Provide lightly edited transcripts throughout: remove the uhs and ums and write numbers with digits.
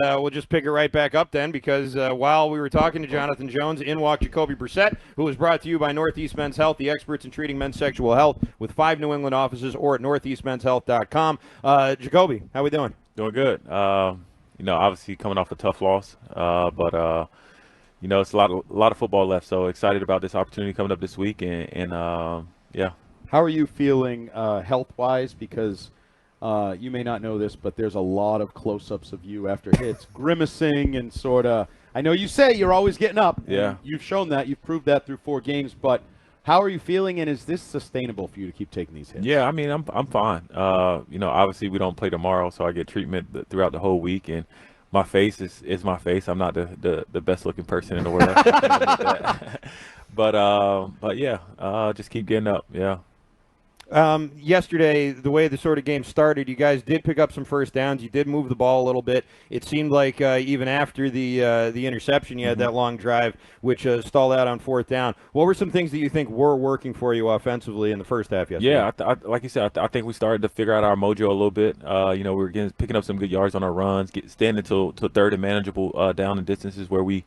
we'll just pick it right back up then, because while we were talking to Jonathan Jones, in walked Jacoby Brissett, who was brought to you by Northeast Men's Health, the experts in treating men's sexual health, with 5 New England offices, or at northeastmenshealth.com. Jacoby, how we doing? Doing good. Obviously coming off a tough loss, but it's a lot of football left. So excited about this opportunity coming up this week, and yeah. How are you feeling health-wise? Because you may not know this, but there's a lot of close-ups of you after hits, grimacing and sort of. I know you say you're always getting up. Yeah. You've shown that. You've proved that through 4 games. But how are you feeling, and is this sustainable for you to keep taking these hits? Yeah, I mean, I'm fine. Obviously we don't play tomorrow, so I get treatment throughout the whole week, and my face is my face. I'm not the best looking person in the world. but yeah, just keep getting up. Yeah. Yesterday, the way the sort of game started, you guys did pick up some first downs. You did move the ball a little bit. It seemed like even after the interception, you had that long drive, which stalled out on 4th down. What were some things that you think were working for you offensively in the first half yesterday? Yeah, like you said, I think we started to figure out our mojo a little bit. We were picking up some good yards on our runs, standing to 3rd and manageable down and distances where we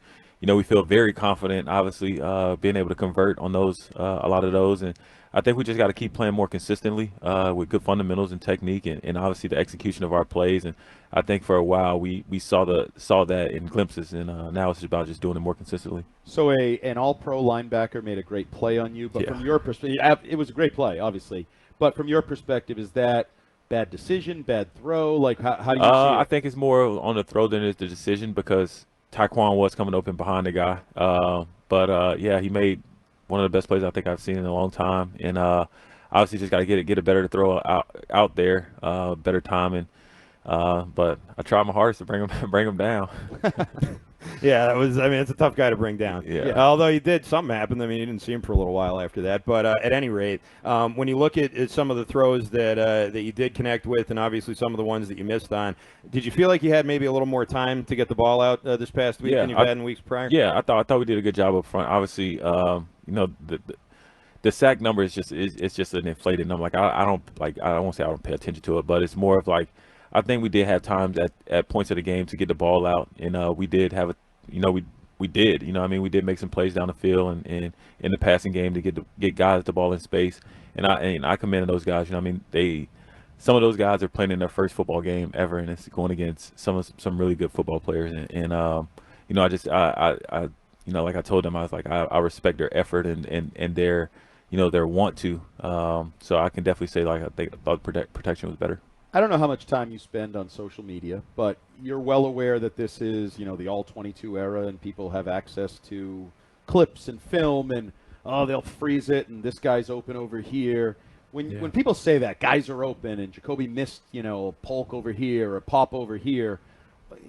feel very confident, obviously, being able to convert on those, a lot of those. And I think we just got to keep playing more consistently with good fundamentals and technique, and obviously the execution of our plays. And I think for a while we saw that in glimpses, and now it's about just doing it more consistently. So an all-pro linebacker made a great play on you, but from your perspective, it was a great play, obviously. But from your perspective, is that bad decision, bad throw? Like how do you see it? I think it's more on the throw than it is the decision, because Taekwon was coming open behind the guy. But he made one of the best plays I think I've seen in a long time, and obviously just got to get it better to throw out there, better timing. But I tried my hardest to bring him down. Yeah, it's a tough guy to bring down. Yeah. Although something happened. I mean, you didn't see him for a little while after that. But at any rate, when you look at some of the throws that you did connect with, and obviously some of the ones that you missed on, did you feel like you had maybe a little more time to get the ball out this past week than you've had in weeks prior? Yeah, I thought we did a good job up front. Obviously, the sack number is just an inflated number. Like I won't say I don't pay attention to it, but it's more of like, I think we did have times at points of the game to get the ball out, and we did have we did make some plays down the field and in the passing game to get guys the ball in space, and I commended those guys. Some of those guys are playing in their first football game ever, and it's going against some really good football players, and like I told them, I was like, I respect their effort and their want to, so I can definitely say, like, I thought protection was better. I don't know how much time you spend on social media, but you're well aware that this is, the all-22 era, and people have access to clips and film, and, they'll freeze it, and this guy's open over here. When people say that, guys are open, and Jacoby missed, a Polk over here or a pop over here,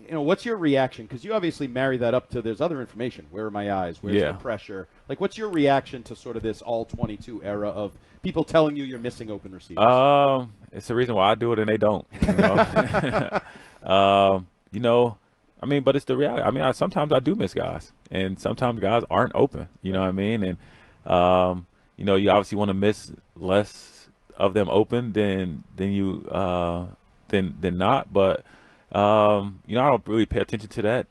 what's your reaction? Because you obviously marry that up to there's other information. Where are my eyes? Where's the pressure? Like, what's your reaction to sort of this all-22 era of people telling you you're missing open receivers? It's the reason why I do it and they don't. But it's the reality. I mean, sometimes I do miss guys, and sometimes guys aren't open. You know what I mean? And you obviously want to miss less of them open than not. But I don't really pay attention to that.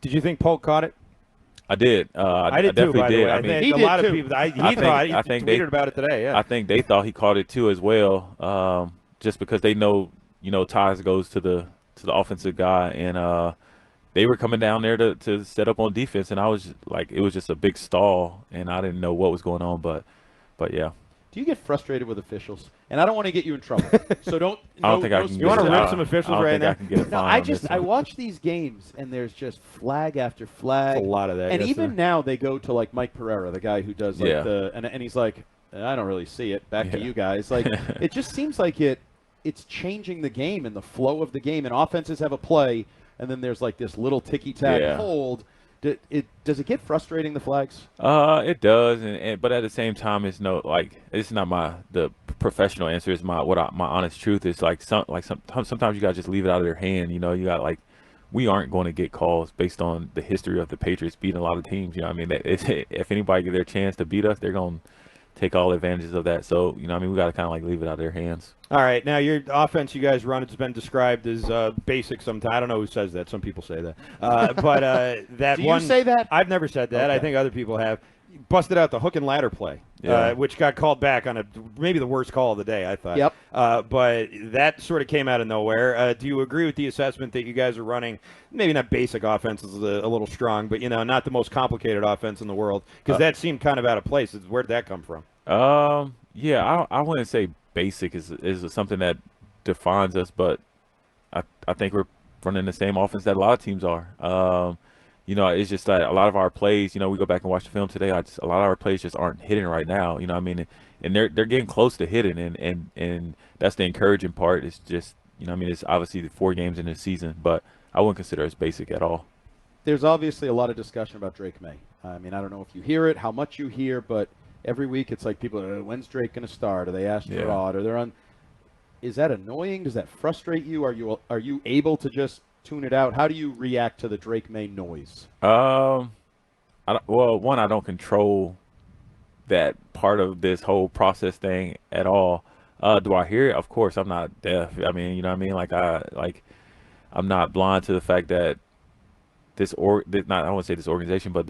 Did you think Polk caught it? I did. I did too, by the way. I mean, he a did lot too. of people. He tweeted about it today. Yeah. I think they thought he caught it too as well, just because they know, ties goes to the offensive guy, and they were coming down there to set up on defense, and I was like, it was just a big stall, and I didn't know what was going on, but yeah. Do you get frustrated with officials? And I don't want to get you in trouble, so don't. I don't think I can. You want to rip some officials right now? I watch these games, and there's just flag after flag. It's a lot of that. And even now, they go to like Mike Pereira, the guy who does like and he's like, I don't really see it. Back to you guys. Like, it just seems like it's changing the game and the flow of the game. And offenses have a play, and then there's like this little ticky-tack hold. Does it get frustrating, the flags? It does, but at the same time, it's not the professional answer. It's my honest truth. Is sometimes you gotta just leave it out of their hand. You got we aren't going to get calls based on the history of the Patriots beating a lot of teams. You know what I mean? If anybody get their chance to beat us, they're going take all advantages of that. So, we got to kind of like leave it out of their hands. All right. Now, your offense you guys run, it's been described as basic sometimes. I don't know who says that. Some people say that. But that Do one. you say that? I've never said that. Okay. I think other people have. Busted out the hook and ladder play, which got called back on maybe the worst call of the day, I thought. Yep. But that sort of came out of nowhere. Do you agree with the assessment that you guys are running, maybe not basic offense is a little strong, but, not the most complicated offense in the world? Because that seemed kind of out of place. Where did that come from? Yeah, I wouldn't say basic is something that defines us, but I think we're running the same offense that a lot of teams are. It's just that a lot of our plays, we go back and watch the film today. A lot of our plays just aren't hitting right now. And they're getting close to hitting, and that's the encouraging part. It's just, it's obviously the 4 games in the season, but I wouldn't consider it basic at all. There's obviously a lot of discussion about Drake Maye. I don't know if you hear it, how much you hear, but every week it's like people, when's Drake going to start? Are they astronaut? Or they're on? Is that annoying? Does that frustrate you? Are you able to just tune it out? How do you react to the Drake Maye noise? Well, one, I don't control that part of this whole process thing at all. Do I hear it? Of course, I'm not deaf. I mean, I'm not blind to the fact that I won't say this organization, but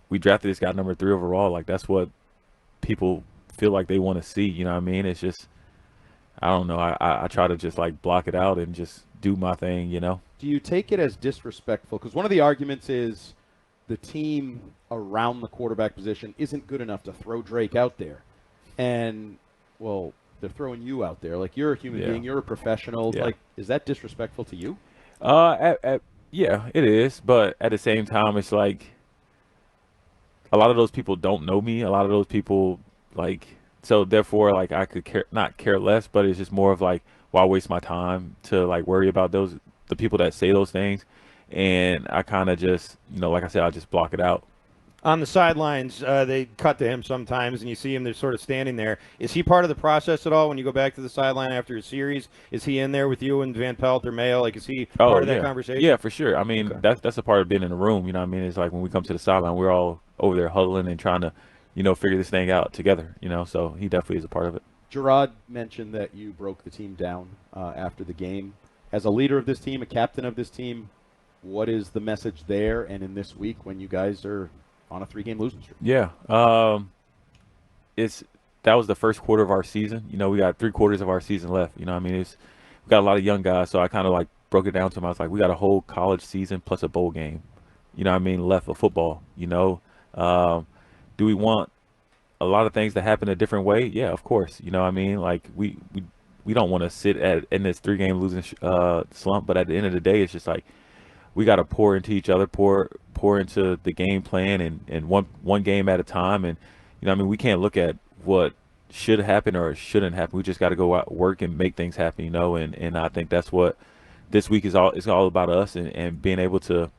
we drafted this guy number 3 overall. Like, that's what people feel like they want to see. It's just, I don't know. I try to just like block it out and just do my thing, Do you take it as disrespectful? Because one of the arguments is the team around the quarterback position isn't good enough to throw Drake out there. And, well, they're throwing you out there. Like, you're a human being. You're a professional. Yeah. Like, is that disrespectful to you? Yeah, it is. But at the same time, it's like a lot of those people don't know me. A lot of those people, like, so therefore, like, I could not care less, but it's just more of like, why waste my time to like worry about the people that say those things? And I kind of just, like I said, I just block it out. On the sidelines, they cut to him sometimes, and you see him, they're sort of standing there. Is he part of the process at all when you go back to the sideline after a series? Is he in there with you and Van Pelt or Mayo? Like, is he part of that conversation? Yeah, for sure. I mean, that's a part of being in the room. It's like when we come to the sideline, we're all over there huddling and trying to, figure this thing out together, so he definitely is a part of it. Gerard mentioned that you broke the team down after the game. As a leader of this team, a captain of this team, what is the message there and in this week when you guys are on a 3-game losing streak? Yeah. That was the first quarter of our season. We got 3 quarters of our season left. We got a lot of young guys, so I kind of like broke it down to them. I was like, we got a whole college season plus a bowl game, left of football. Do we want a lot of things to happen a different way? Yeah, of course. Like we don't want to sit in this 3-game losing slump, but at the end of the day, it's just like we got to pour into each other, pour into the game plan, and one game at a time. And we can't look at what should happen or shouldn't happen. We just got to go out, work, and make things happen. And I think that's what this week is all about us, and being able to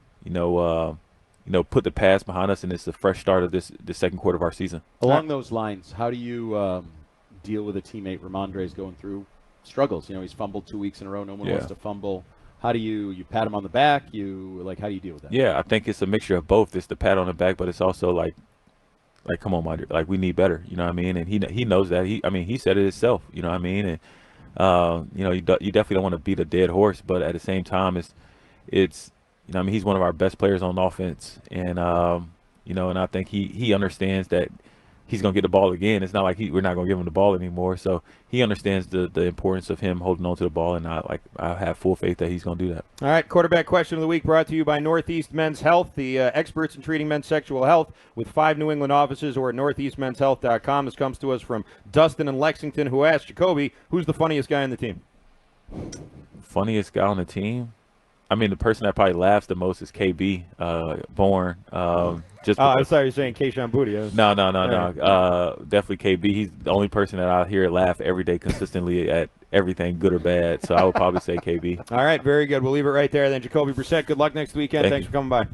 put the past behind us, and it's the fresh start of the second quarter of our season. Along those lines, how do you deal with a teammate? Ramondre's going through struggles. He's fumbled 2 weeks in a row. No one wants to fumble. How do you pat him on the back? How do you deal with that? Yeah, I think it's a mixture of both. It's the pat on the back, but it's also like come on, my, like, we need better. And he knows that. He said it himself. And you definitely don't want to beat a dead horse, but at the same time, it's he's one of our best players on offense, and and I think he understands that he's gonna get the ball again. It's not like we're not gonna give him the ball anymore. So he understands the importance of him holding on to the ball, and I have full faith that he's gonna do that. All right, quarterback question of the week brought to you by Northeast Men's Health, the experts in treating men's sexual health with 5 New England offices, or at northeastmenshealth.com. This comes to us from Dustin in Lexington, who asked Jacoby, who's the funniest guy on the team? Funniest guy on the team? The person that probably laughs the most is KB Bourne. Just I thought you were saying Keyshawn Booty. No. Definitely KB. He's the only person that I hear laugh every day consistently at everything, good or bad. So I would probably say KB. All right, very good. We'll leave it right there then. Jacoby Brissett, good luck next weekend. Thanks for coming by.